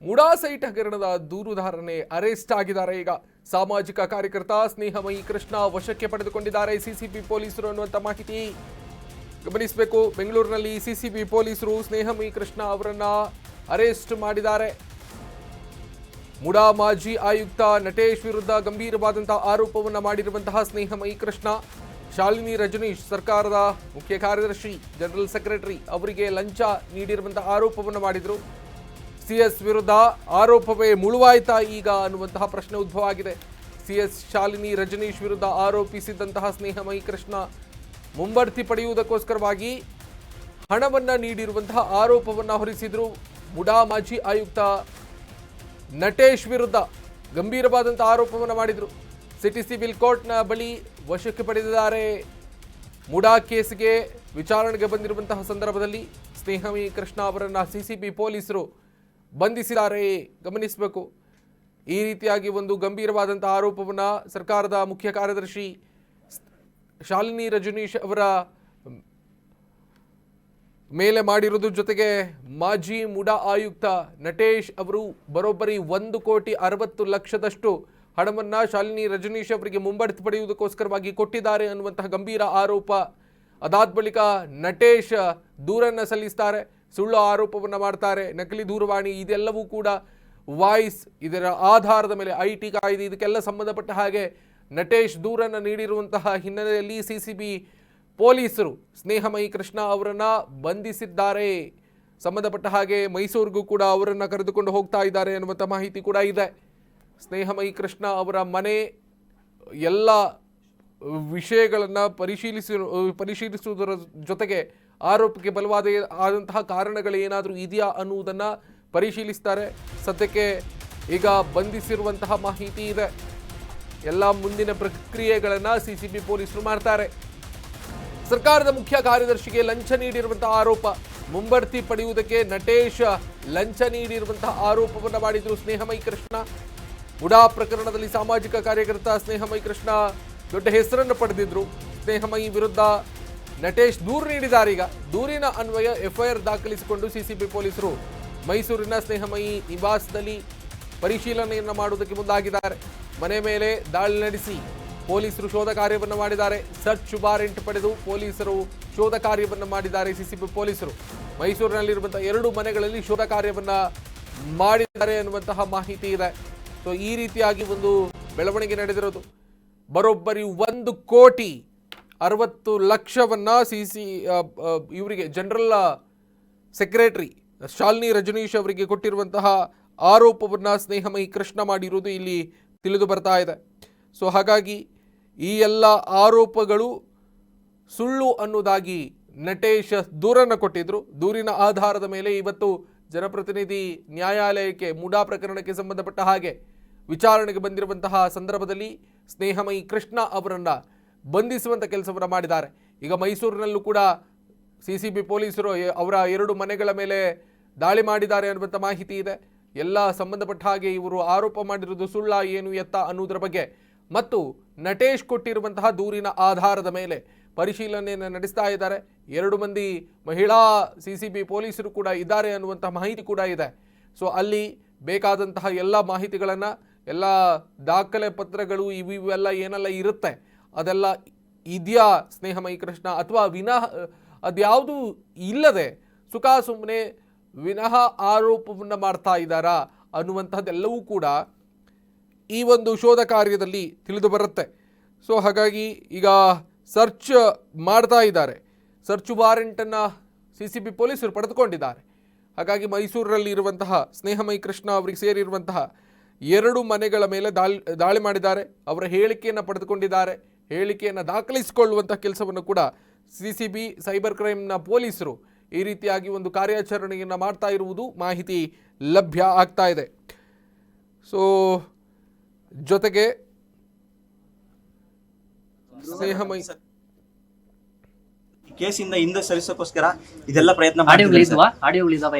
MUDA site ಹಗರಣದ ದೂರುದಾರನೇ arrest ಆಗಿದ್ದಾರೆ. ಈಗ ಸಾಮಾಜಿಕ ಕಾರ್ಯಕರ್ತ ಸ್ನೇಹಮಯಿ ಕೃಷ್ಣ ವಶಕ್ಕೆ ಪಡೆದುಕೊಂಡಿದ್ದಾರೆ ಸಿಸಿಬಿ ಪೊಲೀಸರು ಅನ್ನುವಂಥ ಮಾಹಿತಿ ಗಮನಿಸಬೇಕು. ಬೆಂಗಳೂರಿನಲ್ಲಿ ಸಿಸಿಬಿ ಪೊಲೀಸರು ಸ್ನೇಹಮಯಿ ಕೃಷ್ಣ ಅವರನ್ನ ಅರೆಸ್ಟ್ ಮಾಡಿದ್ದಾರೆ. ಮುಡಾ ಮಾಜಿ ಆಯುಕ್ತ ನಟೇಶ್ ವಿರುದ್ಧ ಗಂಭೀರವಾದಂತಹ ಆರೋಪವನ್ನು ಮಾಡಿರುವಂತಹ ಸ್ನೇಹಮಯಿ ಕೃಷ್ಣ, ಶಾಲಿನಿ ರಜನೀಶ್ ಸರ್ಕಾರದ ಮುಖ್ಯ ಕಾರ್ಯದರ್ಶಿ ಜನರಲ್ ಸೆಕ್ರೆಟರಿ ಅವರಿಗೆ ಲಂಚ ನೀಡಿರುವಂತಹ ಆರೋಪವನ್ನು ಮಾಡಿದ್ರು. ಸಿಎಸ್ ವಿರುದ್ಧ ಆರೋಪವೇ ಮುಳುವಾಯ್ತಾ ಈಗ ಅನ್ನುವಂತಹ ಪ್ರಶ್ನೆ ಉದ್ಭವ ಆಗಿದೆ. ಸಿಎಸ್ ಶಾಲಿನಿ ರಜನೀಶ್ ವಿರುದ್ಧ ಆರೋಪಿಸಿದಂತಹ ಸ್ನೇಹಮಯಿ ಕೃಷ್ಣ ಮುಂಬಡ್ತಿ ಪಡೆಯುವುದಕ್ಕೋಸ್ಕರವಾಗಿ ಹಣವನ್ನ ನೀಡಿರುವಂತಹ ಆರೋಪವನ್ನ ಹೊರಿಸಿದ್ರು. ಮುಡಾ ಮಾಜಿ ಆಯುಕ್ತ ನಟೇಶ್ ವಿರುದ್ಧ ಗಂಭೀರವಾದಂತಹ ಆರೋಪವನ್ನು ಮಾಡಿದ್ರು. ಸಿಟಿ ಸಿವಿಲ್ ಕೋರ್ಟ್ನ ಬಳಿ ವಶಕ್ಕೆ ಪಡೆದಿದ್ದಾರೆ. ಮುಡಾ ಕೇಸ್ಗೆ ವಿಚಾರಣೆಗೆ ಬಂದಿರುವಂತಹ ಸಂದರ್ಭದಲ್ಲಿ ಸ್ನೇಹಮಯಿ ಕೃಷ್ಣ ಅವರನ್ನ ಸಿಸಿಬಿ ಪೊಲೀಸರು ಬಂಧಿಸಿದ್ದಾರೆ. ಗಮನಿಸಬೇಕು, ಈ ರೀತಿಯಾಗಿ ಒಂದು ಗಂಭೀರವಾದಂತಹ ಆರೋಪವನ್ನು ಸರ್ಕಾರದ ಮುಖ್ಯ ಕಾರ್ಯದರ್ಶಿ ಶಾಲಿನಿ ರಜನೀಶ್ ಅವರ ಮೇಲೆ ಮಾಡಿರೋದ್ರ ಜೊತೆಗೆ ಮಾಜಿ ಮುಡಾ ಆಯುಕ್ತ ನಟೇಶ್ ಅವರು ಬರೋಬ್ಬರಿ 1,60,00,000 ಹಣವನ್ನು ಶಾಲಿನಿ ರಜನೀಶ್ ಅವರಿಗೆ ಮುಂಬಡ್ತಿ ಪಡೆಯುವುದಕ್ಕೋಸ್ಕರವಾಗಿ ಕೊಟ್ಟಿದ್ದಾರೆ ಅನ್ನುವಂತಹ ಗಂಭೀರ ಆರೋಪ. ಅದಾದ ಬಳಿಕ ನಟೇಶ್ ದೂರನ್ನು ಸಲ್ಲಿಸ್ತಾರೆ, ಸುಳ್ಳು ಆರೋಪವನ್ನು ಮಾಡ್ತಾರೆ. ನಕಲಿ ದೂರವಾಣಿ ಇದೆಲ್ಲವೂ ಕೂಡ ವಾಯ್ಸ್, ಇದರ ಆಧಾರದ ಮೇಲೆ IT ಕಾಯ್ದೆ ಇದಕ್ಕೆಲ್ಲ ಸಂಬಂಧಪಟ್ಟ ಹಾಗೆ ನಟೇಶ್ ದೂರನ್ನು ನೀಡಿರುವಂತಹ ಹಿನ್ನೆಲೆಯಲ್ಲಿ ಸಿಸಿಬಿ ಪೊಲೀಸರು ಸ್ನೇಹಮಯಿ ಕೃಷ್ಣ ಅವರನ್ನು ಬಂಧಿಸಿದ್ದಾರೆ. ಸಂಬಂಧಪಟ್ಟ ಹಾಗೆ ಮೈಸೂರಿಗೂ ಕೂಡ ಅವರನ್ನು ಕರೆದುಕೊಂಡು ಹೋಗ್ತಾ ಇದ್ದಾರೆ ಅನ್ನುವಂಥ ಮಾಹಿತಿ ಕೂಡ ಇದೆ. ಸ್ನೇಹಮಯಿ ಕೃಷ್ಣ ಅವರ ಮನೆ ಎಲ್ಲ ವಿಷಯಗಳನ್ನು ಪರಿಶೀಲಿಸುವುದರ ಜೊತೆಗೆ ಆರೋಪಕ್ಕೆ ಬಲವಾದ ಆದಂತಹ ಕಾರಣಗಳು ಏನಾದರೂ ಇದೆಯಾ ಅನ್ನುವುದನ್ನು ಪರಿಶೀಲಿಸ್ತಾರೆ. ಸದ್ಯಕ್ಕೆ ಈಗ ಬಂಧಿಸಿರುವಂತಹ ಮಾಹಿತಿ ಇದೆ. ಎಲ್ಲ ಮುಂದಿನ ಪ್ರಕ್ರಿಯೆಗಳನ್ನು ಸಿಸಿಬಿ ಪೊಲೀಸರು ಮಾಡ್ತಾರೆ. ಸರ್ಕಾರದ ಮುಖ್ಯ ಕಾರ್ಯದರ್ಶಿಗೆ ಲಂಚ ನೀಡಿರುವಂತಹ ಆರೋಪ, ಮುಂಬಡ್ತಿ ಪಡೆಯುವುದಕ್ಕೆ ನಟೇಶ್ ಲಂಚ ನೀಡಿರುವಂತಹ ಆರೋಪವನ್ನು ಮಾಡಿದ್ರು ಸ್ನೇಹಮಯಿ ಕೃಷ್ಣ. ಮುಡಾ ಪ್ರಕರಣದಲ್ಲಿ ಸಾಮಾಜಿಕ ಕಾರ್ಯಕರ್ತ ಸ್ನೇಹಮಯಿ ಕೃಷ್ಣ ದೊಡ್ಡ ಹೆಸರನ್ನು ಪಡೆದಿದ್ರು. ಸ್ನೇಹಮಯಿ ವಿರುದ್ಧ ನಟೇಶ್ ದೂರು ನೀಡಿದ್ದಾರೆ. ಈಗ ದೂರಿನ ಅನ್ವಯ FIR ದಾಖಲಿಸಿಕೊಂಡು ಸಿಸಿಬಿ ಪೊಲೀಸರು ಮೈಸೂರಿನ ಸ್ನೇಹಮಯಿ ನಿವಾಸದಲ್ಲಿ ಪರಿಶೀಲನೆಯನ್ನು ಮಾಡುವುದಕ್ಕೆ ಮುಂದಾಗಿದ್ದಾರೆ. ಮನೆ ಮೇಲೆ ದಾಳಿ ನಡೆಸಿ ಪೊಲೀಸರು ಶೋಧ ಕಾರ್ಯವನ್ನು ಮಾಡಿದ್ದಾರೆ. ಸರ್ಚ್ ವಾರೆಂಟ್ ಪಡೆದು ಪೊಲೀಸರು ಶೋಧ ಕಾರ್ಯವನ್ನು ಮಾಡಿದ್ದಾರೆ. ಸಿಸಿಬಿ ಪೊಲೀಸರು ಮೈಸೂರಿನಲ್ಲಿರುವಂತಹ 2 ಮನೆಗಳಲ್ಲಿ ಶೋಧ ಕಾರ್ಯವನ್ನು ಮಾಡಿದ್ದಾರೆ ಅನ್ನುವಂತಹ ಮಾಹಿತಿ ಇದೆ. ಸೊ ಈ ರೀತಿಯಾಗಿ ಒಂದು ಬೆಳವಣಿಗೆ ನಡೆದಿರೋದು. ಬರೋಬ್ಬರಿ 1,60,00,000 ಇವರಿಗೆ ಜನರಲ್ ಸೆಕ್ರೆಟರಿ ಶಾಲಿನಿ ರಜನೀಶ್ ಅವರಿಗೆ ಕೊಟ್ಟಿರುವಂತಹ ಆರೋಪವನ್ನು ಸ್ನೇಹಮಯಿ ಕೃಷ್ಣ ಮಾಡಿರುವುದು ಇಲ್ಲಿ ತಿಳಿದು ಬರ್ತಾ ಇದೆ. ಸೊ ಹಾಗಾಗಿ ಈ ಎಲ್ಲ ಆರೋಪಗಳು ಸುಳ್ಳು ಅನ್ನೋದಾಗಿ ನಟೇಶ್ ದೂರನ್ನು ಕೊಟ್ಟಿದ್ರು. ದೂರಿನ ಆಧಾರದ ಮೇಲೆ ಇವತ್ತು ಜನಪ್ರತಿನಿಧಿ ನ್ಯಾಯಾಲಯಕ್ಕೆ ಮುಡಾ ಪ್ರಕರಣಕ್ಕೆ ಸಂಬಂಧಪಟ್ಟ ಹಾಗೆ ವಿಚಾರಣೆಗೆ ಬಂದಿರುವಂತಹ ಸಂದರ್ಭದಲ್ಲಿ ಸ್ನೇಹಮಯಿ ಕೃಷ್ಣ ಅವರನ್ನು ಬಂಧಿಸುವಂಥ ಕೆಲಸವನ್ನು ಮಾಡಿದ್ದಾರೆ. ಈಗ ಮೈಸೂರಿನಲ್ಲೂ ಕೂಡ ಸಿಸಿಬಿ ಪೊಲೀಸರು ಅವರ 2 ಮನೆಗಳ ಮೇಲೆ ದಾಳಿ ಮಾಡಿದ್ದಾರೆ ಅನ್ನುವಂಥ ಮಾಹಿತಿ ಇದೆ. ಎಲ್ಲ ಸಂಬಂಧಪಟ್ಟ ಹಾಗೆ ಇವರು ಆರೋಪ ಮಾಡಿರುವುದು ಸುಳ್ಳ ಏನು ಎತ್ತ ಅನ್ನೋದ್ರ ಬಗ್ಗೆ ಮತ್ತು ನಟೇಶ್ ಕೊಟ್ಟಿರುವಂತಹ ದೂರಿನ ಆಧಾರದ ಮೇಲೆ ಪರಿಶೀಲನೆಯನ್ನು ನಡೆಸ್ತಾ ಇದ್ದಾರೆ. 2 ಮಂದಿ ಮಹಿಳಾ ಸಿಸಿಬಿ ಪೊಲೀಸರು ಕೂಡ ಇದ್ದಾರೆ ಅನ್ನುವಂಥ ಮಾಹಿತಿ ಕೂಡ ಇದೆ. ಸೊ ಅಲ್ಲಿ ಬೇಕಾದಂತಹ ಎಲ್ಲ ಮಾಹಿತಿಗಳನ್ನು, ಎಲ್ಲ ದಾಖಲೆ ಪತ್ರಗಳು ಇವೆಲ್ಲ ಏನೆಲ್ಲ ಇರುತ್ತೆ ಅದೆಲ್ಲ ಇದೆಯಾ ಸ್ನೇಹಮಯಿ ಕೃಷ್ಣ ಅಥವಾ ವಿನಃ ಅದ್ಯಾವುದು ಇಲ್ಲದೆ ಸುಮ್ಮನೆ ವಿನಃ ಆರೋಪವನ್ನು ಮಾಡ್ತಾ ಇದ್ದಾರಾ ಅನ್ನುವಂಥದ್ದೆಲ್ಲವೂ ಕೂಡ ಈ ಒಂದು ಶೋಧ ಕಾರ್ಯದಲ್ಲಿ ತಿಳಿದು ಬರುತ್ತೆ. ಸೊ ಹಾಗಾಗಿ ಈಗ ಸರ್ಚ್ ಮಾಡ್ತಾ ಇದ್ದಾರೆ. ಸರ್ಚ್ ವಾರೆಂಟನ್ನು ಸಿಸಿಬಿ ಪೊಲೀಸರು ಪಡೆದುಕೊಂಡಿದ್ದಾರೆ. ಹಾಗಾಗಿ ಮೈಸೂರಿನಲ್ಲಿ ಇರುವಂತಹ ಸ್ನೇಹಮಯಿ ಕೃಷ್ಣ ಅವರಿಗೆ ಸೇರಿರುವಂತಹ 2 ಮನೆಗಳ ಮೇಲೆ ದಾಳಿ ಮಾಡಿದ್ದಾರೆ. ಅವರ ಹೇಳಿಕೆಯನ್ನು ಪಡೆದುಕೊಂಡಿದ್ದಾರೆ. ಹೇಳಿಕೆಯನ್ನು ದಾಖಲಿಸಿಕೊಳ್ಳುವಂಥ ಕೆಲಸವನ್ನು ಕೂಡ ಸಿಸಿಬಿ ಸೈಬರ್ ಕ್ರೈಮ್ನ ಪೊಲೀಸರು ಈ ರೀತಿಯಾಗಿ ಒಂದು ಕಾರ್ಯಾಚರಣೆಯನ್ನು ಮಾಡ್ತಾ ಇರುವುದು ಮಾಹಿತಿ ಲಭ್ಯ ಆಗ್ತಾ ಇದೆ. ಸೊ ಜೊತೆಗೆ ಸ್ನೇಹಮಯಿ ಕೇಸಿಂದ ಹಿಂದೆ ಸರಿಸೋಕೋಸ್ಕರ ಇದೆಲ್ಲ ಪ್ರಯತ್ನ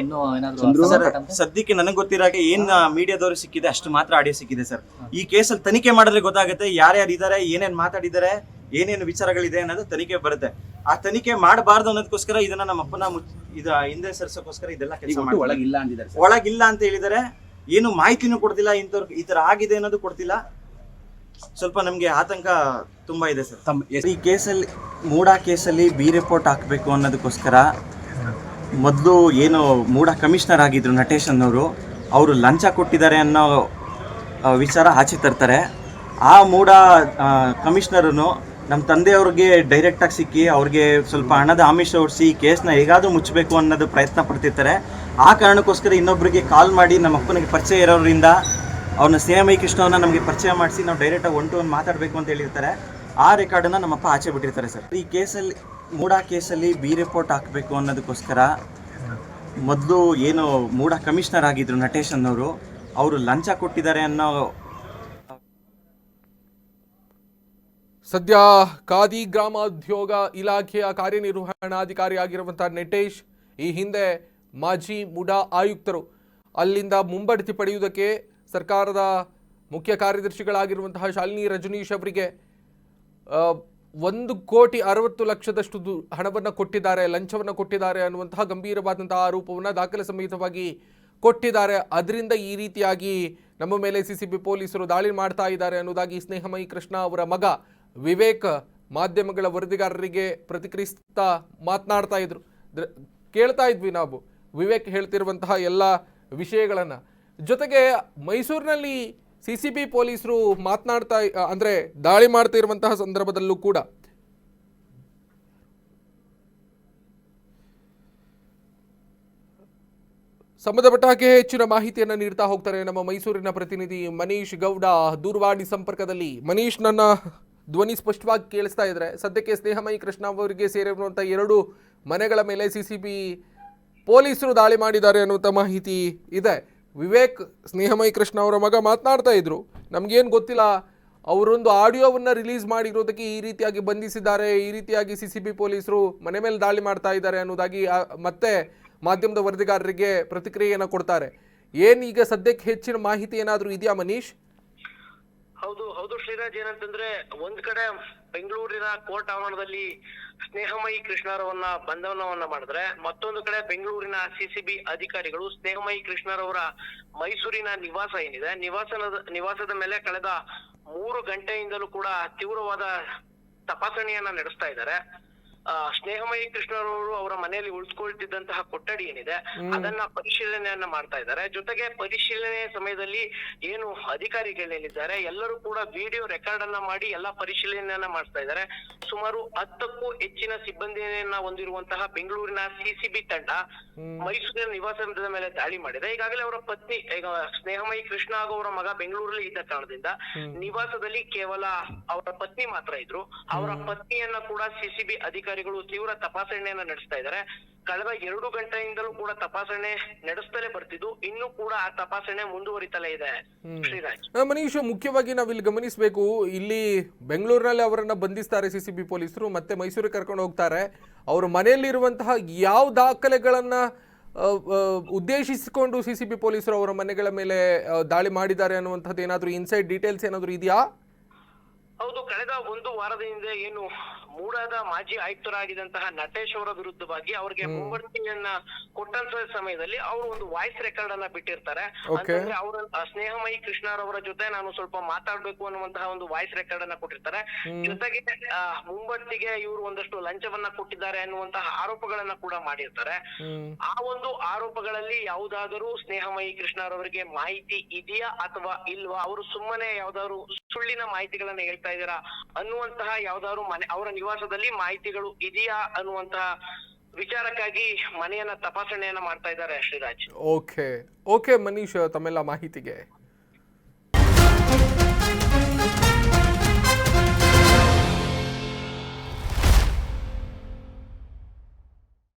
ಸದ್ಯಕ್ಕೆ ನನಗೆ ಗೊತ್ತಿರಾಗೆ ಏನ್ ಮೀಡಿಯಾದವರು ಸಿಕ್ಕಿದೆ ಅಷ್ಟು ಮಾತ್ರ ಆಡಿಯೋ ಸಿಕ್ಕಿದೆ ಸರ್. ಈ ಕೇಸಲ್ಲಿ ತನಿಖೆ ಮಾಡಿದ್ರೆ ಗೊತ್ತಾಗುತ್ತೆ ಯಾರ್ಯಾರು ಇದ್ದಾರೆ, ಏನೇನ್ ಮಾತಾಡಿದ್ದಾರೆ, ಏನೇನು ವಿಚಾರಗಳಿದೆ ಅನ್ನೋದು ತನಿಖೆ ಬರುತ್ತೆ. ಆ ತನಿಖೆ ಮಾಡಬಾರ್ದು ಅನ್ನೋದಕ್ಕೋಸ್ಕರ ಇದನ್ನ ನಮ್ಮ ಅಪ್ಪನ ಹಿಂದೆ ಸರಿಸೋಕೋಸ್ಕರ ಇದೆಲ್ಲ ಕೆಲಸ ಒಳಗಿಲ್ಲ ಅಂತ ಹೇಳಿದ್ದಾರೆ. ಏನು ಮಾಹಿತಿನೂ ಕೊಡ್ತಿಲ್ಲ, ಇಂಥವ್ರು ಈ ತರ ಆಗಿದೆ ಅನ್ನೋದು ಕೊಡ್ತಿಲ್ಲ. ಸ್ವಲ್ಪ ನಮ್ಗೆ ಆತಂಕ ತುಂಬಾ ಇದೆ ಸರ್. ಈ ಕೇಸಲ್ಲಿ ಮೂಡಾ ಕೇಸಲ್ಲಿ ಬಿ ರಿಪೋರ್ಟ್ ಹಾಕಬೇಕು ಅನ್ನೋದಕ್ಕೋಸ್ಕರ ಮೊದಲು ಏನು ಮೂಡಾ ಕಮಿಷನರ್ ಆಗಿದ್ರು ನಟೇಶ್ ಅನ್ನೋರು, ಅವರು ಲಂಚ ಕೊಟ್ಟಿದ್ದಾರೆ ಅನ್ನೋ ವಿಚಾರ ಆಚೆ ತರ್ತಾರೆ. ಆ ಮೂಡಾ ಕಮಿಷನರನ್ನು ನಮ್ಮ ತಂದೆಯವ್ರಿಗೆ ಡೈರೆಕ್ಟಾಗಿ ಸಿಕ್ಕಿ ಅವ್ರಿಗೆ ಸ್ವಲ್ಪ ಹಣದ ಆಮಿಷ ಹೊಡಿಸಿ ಕೇಸ್ನ ಹೇಗಾದರೂ ಮುಚ್ಚಬೇಕು ಅನ್ನೋದು ಪ್ರಯತ್ನ ಪಡ್ತಿರ್ತಾರೆ. ಆ ಕಾರಣಕ್ಕೋಸ್ಕರ ಇನ್ನೊಬ್ಬರಿಗೆ ಕಾಲ್ ಮಾಡಿ ನಮ್ಮ ಅಪ್ಪನಿಗೆ ಪರಿಚಯ ಇರೋರಿಂದ ಅವ್ರನ್ನ CMI ಕೃಷ್ಣವ್ರನ್ನ ನಮಗೆ ಪರಿಚಯ ಮಾಡಿಸಿ ನಾವು ಡೈರೆಕ್ಟಾಗಿ 1 to 1 ಮಾತಾಡಬೇಕು ಅಂತ ಹೇಳಿರ್ತಾರೆ. ಆ ರೆಕಾರ್ಡನ್ನು ನಮ್ಮಪ್ಪ ಆಚೆ ಬಿಟ್ಟಿರ್ತಾರೆ ಸರ್. ಈ ಕೇಸಲ್ಲಿ ಮೂಡಾ ಕೇಸಲ್ಲಿ ಬಿ ರಿಪೋರ್ಟ್ ಹಾಕಬೇಕು ಅನ್ನೋದಕ್ಕೋಸ್ಕರ ಮೊದಲು ಏನು ಮೂಡಾ ಕಮಿಷನರ್ ಆಗಿದ್ರು ನಟೇಶ್ ಅನ್ನೋರು, ಅವರು ಲಂಚ ಕೊಟ್ಟಿದ್ದಾರೆ ಅನ್ನೋ ಸದ್ಯ ಖಾದಿ ಗ್ರಾಮೋದ್ಯೋಗ ಇಲಾಖೆಯ ಕಾರ್ಯನಿರ್ವಹಣಾಧಿಕಾರಿ ಆಗಿರುವಂತಹ ನಟೇಶ್ ಈ ಹಿಂದೆ ಮಾಜಿ ಮುಡಾ ಆಯುಕ್ತರು. ಅಲ್ಲಿಂದ ಮುಂಬಡ್ತಿ ಪಡೆಯುವುದಕ್ಕೆ ಸರ್ಕಾರದ ಮುಖ್ಯ ಕಾರ್ಯದರ್ಶಿಗಳಾಗಿರುವಂತಹ ಶಾಲಿನಿ ರಜನೀಶ್ ಅವರಿಗೆ 1,60,00,000 ಹಣವನ್ನು ಕೊಟ್ಟಿದ್ದಾರೆ, ಲಂಚವನ್ನು ಕೊಟ್ಟಿದ್ದಾರೆ ಅನ್ನುವಂತಹ ಗಂಭೀರವಾದಂತಹ ಆರೋಪವನ್ನು ದಾಖಲೆ ಸಮೇತವಾಗಿ ಕೊಟ್ಟಿದ್ದಾರೆ. ಅದರಿಂದ ಈ ರೀತಿಯಾಗಿ ನಮ್ಮ ಮೇಲೆ CCB ಪೊಲೀಸರು ದಾಳಿ ಮಾಡ್ತಾ ಇದ್ದಾರೆ ಅನ್ನೋದಾಗಿ ಸ್ನೇಹಮಯಿ ಕೃಷ್ಣ ಅವರ ಮಗ ವಿವೇಕ್ ಮಾಧ್ಯಮಗಳ ವರದಿಗಾರರಿಗೆ ಪ್ರತಿಕ್ರಿಯಿಸ್ತಾ ಮಾತನಾಡ್ತಾ ಇದ್ರು. ಕೇಳ್ತಾ ಇದ್ವಿ ನಾವು ವಿವೇಕ್ ಹೇಳ್ತಿರುವಂತಹ ಎಲ್ಲ ವಿಷಯಗಳನ್ನು. ಜೊತೆಗೆ ಮೈಸೂರಿನಲ್ಲಿ CCB ಪೊಲೀಸರು ಮಾತನಾಡ್ತಾ ಅಂದರೆ ದಾಳಿ ಮಾಡ್ತಾ ಇರುವಂತಹ ಸಂದರ್ಭದಲ್ಲೂ ಕೂಡ ಸಂಬಂಧಪಟ್ಟ ಹಾಗೆ ಹೆಚ್ಚಿನ ಮಾಹಿತಿಯನ್ನು ನೀಡ್ತಾ ಹೋಗ್ತಾರೆ ನಮ್ಮ ಮೈಸೂರಿನ ಪ್ರತಿನಿಧಿ ಮನೀಶ್ ಗೌಡ ದೂರವಾಣಿ ಸಂಪರ್ಕದಲ್ಲಿ. ಮನೀಶ್, ನನ್ನ ಧ್ವನಿ ಸ್ಪಷ್ಟವಾಗಿ ಕೇಳಿಸ್ತಾ ಇದ್ರೆ ಸದ್ಯಕ್ಕೆ ಸ್ನೇಹಮಯಿ ಕೃಷ್ಣ ಅವರಿಗೆ ಸೇರಿರುವಂಥ 2 ಮನೆಗಳ ಮೇಲೆ CCB ಪೊಲೀಸರು ದಾಳಿ ಮಾಡಿದ್ದಾರೆ ಅನ್ನುವಂಥ ಮಾಹಿತಿ ಇದೆ. ವಿವೇಕ್ ಸ್ನೇಹಮಯಿ ಕೃಷ್ಣ ಅವರ ಮಗ ಮಾತನಾಡ್ತಾ ಇದ್ರು, ನಮಗೇನು ಗೊತ್ತಿಲ್ಲ, ಅವರೊಂದು ಆಡಿಯೋವನ್ನು ರಿಲೀಸ್ ಮಾಡಿರೋದಕ್ಕೆ ಈ ರೀತಿಯಾಗಿ ಬಂಧಿಸಿದ್ದಾರೆ, ಈ ರೀತಿಯಾಗಿ CCB ಪೊಲೀಸರು ಮನೆ ಮೇಲೆ ದಾಳಿ ಮಾಡ್ತಾ ಇದ್ದಾರೆ ಅನ್ನೋದಾಗಿ ಮತ್ತೆ ಮಾಧ್ಯಮದ ವರದಿಗಾರರಿಗೆ ಪ್ರತಿಕ್ರಿಯೆಯನ್ನು ಕೊಡ್ತಾರೆ. ಏನೀಗ ಸದ್ಯಕ್ಕೆ ಹೆಚ್ಚಿನ ಮಾಹಿತಿ ಏನಾದರೂ ಇದೆಯಾ ಮನೀಶ್? ಹೌದು ಶ್ರೀರಾಜ್, ಏನಂತಂದ್ರೆ ಒಂದ್ ಕಡೆ ಬೆಂಗಳೂರಿನ ಕೋರ್ಟ್ ಆವರಣದಲ್ಲಿ ಸ್ನೇಹಮಯಿ ಕೃಷ್ಣರವನ್ನ ಬಂಧನವನ್ನ ಮಾಡಿದ್ರೆ, ಮತ್ತೊಂದು ಕಡೆ ಬೆಂಗಳೂರಿನ CCB ಅಧಿಕಾರಿಗಳು ಸ್ನೇಹಮಯಿ ಕೃಷ್ಣರವರ ಮೈಸೂರಿನ ನಿವಾಸ ಏನಿದೆ ನಿವಾಸದ ಮೇಲೆ ಕಳೆದ 3 ಗಂಟೆಯಿಂದಲೂ ಕೂಡ ತೀವ್ರವಾದ ತಪಾಸಣೆಯನ್ನ ನಡೆಸ್ತಾ ಇದ್ದಾರೆ. ಸ್ನೇಹಮಯಿ ಕೃಷ್ಣರವರು ಅವರ ಮನೆಯಲ್ಲಿ ಉಳಿದುಕೊಳ್ತಿದ್ದಂತಹ ಕೊಠಡಿ ಏನಿದೆ ಅದನ್ನ ಪರಿಶೀಲನೆಯನ್ನ ಮಾಡ್ತಾ ಇದ್ದಾರೆ. ಜೊತೆಗೆ ಪರಿಶೀಲನೆ ಸಮಯದಲ್ಲಿ ಏನು ಅಧಿಕಾರಿಗಳೇನಿದ್ದಾರೆ ಎಲ್ಲರೂ ಕೂಡ ವಿಡಿಯೋ ರೆಕಾರ್ಡ್ ಅನ್ನ ಮಾಡಿ ಎಲ್ಲಾ ಪರಿಶೀಲನೆಯನ್ನ ಮಾಡ್ತಾ ಇದ್ದಾರೆ. ಸುಮಾರು 10ಕ್ಕೂ ಹೆಚ್ಚಿನ ಸಿಬ್ಬಂದಿಯನ್ನ ಹೊಂದಿರುವಂತಹ ಬೆಂಗಳೂರಿನ CCB ತಂಡ ಮೈಸೂರಿನ ನಿವಾಸದ ಮೇಲೆ ದಾಳಿ ಮಾಡಿದೆ. ಈಗಾಗಲೇ ಅವರ ಪತ್ನಿ, ಈಗ ಸ್ನೇಹಮಯಿ ಕೃಷ್ಣ ಹಾಗೂ ಅವರ ಮಗ ಬೆಂಗಳೂರಲ್ಲಿ ಇದ್ದ ಕಾರಣದಿಂದ ನಿವಾಸದಲ್ಲಿ ಕೇವಲ ಅವರ ಪತ್ನಿ ಮಾತ್ರ ಇದ್ರು. ಅವರ ಪತ್ನಿಯನ್ನ ಕೂಡ CCB ಅಧಿಕಾರಿಗಳು ತೀವ್ರ ತಪಾಸಣೆಯನ್ನ ನಡೆಸ್ತಾ ಇದ್ದಾರೆ. ಕಳೆದ 2 ಗಂಟೆಯಿಂದಲೂ ಕೂಡ ತಪಾಸಣೆ ನಡೆಸ್ತಲೇ ಬರ್ತಿದ್ದು, ಇನ್ನೂ ಕೂಡ ಆ ತಪಾಸಣೆ ಮುಂದುವರಿತಲೇ ಇದೆ. ಶ್ರೀರಾಜ್, ಮನೀಶ್, ಮುಖ್ಯವಾಗಿ ನಾವಿಲ್ಲಿ ಗಮನಿಸಬೇಕು, ಇಲ್ಲಿ ಬೆಂಗಳೂರಿನಲ್ಲಿ ಅವರನ್ನ ಬಂಧಿಸ್ತಾರೆ CCB ಪೊಲೀಸರು, ಮತ್ತೆ ಮೈಸೂರಿಗೆ ಕರ್ಕೊಂಡು ಹೋಗ್ತಾರೆ. ಅವರ ಮನೆಯಲ್ಲಿರುವಂತಹ ಯಾವ ದಾಖಲೆಗಳನ್ನ ಉದ್ದೇಶಿಸಿಕೊಂಡು CCB ಪೊಲೀಸರು ಅವರ ಮನೆಗಳ ಮೇಲೆ ದಾಳಿ ಮಾಡಿದ್ದಾರೆ ಅನ್ನುವಂಥದ್ದು ಏನಾದರೂ ಇನ್ಸೈಡ್ ಡೀಟೇಲ್ಸ್ ಏನಾದರೂ ಇದೆಯಾ? ಹೌದು, ಕಳೆದ 1 ವಾರದ ಹಿಂದೆ ಏನು ಮೂಡಾದ ಮಾಜಿ ಆಯುಕ್ತರಾಗಿದ್ದಂತಹ ನಟೇಶ್ ಅವರ ವಿರುದ್ಧವಾಗಿ ಅವರಿಗೆ ಮುಂಬಡ್ತಿಯನ್ನ ಕೊಟ್ಟಂತ ಸಮಯದಲ್ಲಿ ಅವರು ಒಂದು ವಾಯ್ಸ್ ರೆಕಾರ್ಡ್ ಅನ್ನ ಬಿಟ್ಟಿರ್ತಾರೆ. ಅಂತಂದ್ರೆ ಅವರ ಸ್ನೇಹಮಯಿ ಕೃಷ್ಣರವರ ಜೊತೆ ನಾನು ಸ್ವಲ್ಪ ಮಾತಾಡ್ಬೇಕು ಅನ್ನುವಂತಹ ಒಂದು ವಾಯ್ಸ್ ರೆಕಾರ್ಡ್ ಅನ್ನ ಕೊಟ್ಟಿರ್ತಾರೆ. ಜೊತೆಗೆ ಮುಂಬಡ್ತಿಗೆ ಇವರು ಒಂದಷ್ಟು ಲಂಚವನ್ನ ಕೊಟ್ಟಿದ್ದಾರೆ ಅನ್ನುವಂತಹ ಆರೋಪಗಳನ್ನ ಕೂಡ ಮಾಡಿರ್ತಾರೆ. ಆ ಒಂದು ಆರೋಪಗಳಲ್ಲಿ ಯಾವುದಾದರೂ ಸ್ನೇಹಮಯಿ ಕೃಷ್ಣರವರಿಗೆ ಮಾಹಿತಿ ಇದೆಯಾ ಅಥವಾ ಇಲ್ವಾ, ಅವರು ಸುಮ್ಮನೆ ಯಾವ್ದಾದ್ರು ಸುಳ್ಳಿನ ಮಾಹಿತಿಗಳನ್ನ ಹೇಳ್ತಾ ಇದ್ದೀರಾ ಅನ್ನುವಂತಹ ಯಾವ್ದಾದ್ರು ಅವರ ನಿವಾಸದಲ್ಲಿ ಮಾಹಿತಿಗಳು ಇದೆಯಾ ಅನ್ನುವಂತಹ ವಿಚಾರಕ್ಕಾಗಿ ಮನೆಯನ್ನ ತಪಾಸಣೆಯನ್ನ ಮಾಡ್ತಾ ಇದ್ದಾರೆ ಶ್ರೀರಾಜ್. ಓಕೆ ಮನೀಶ್, ತಮ್ಮೆಲ್ಲ ಮಾಹಿತಿಗೆ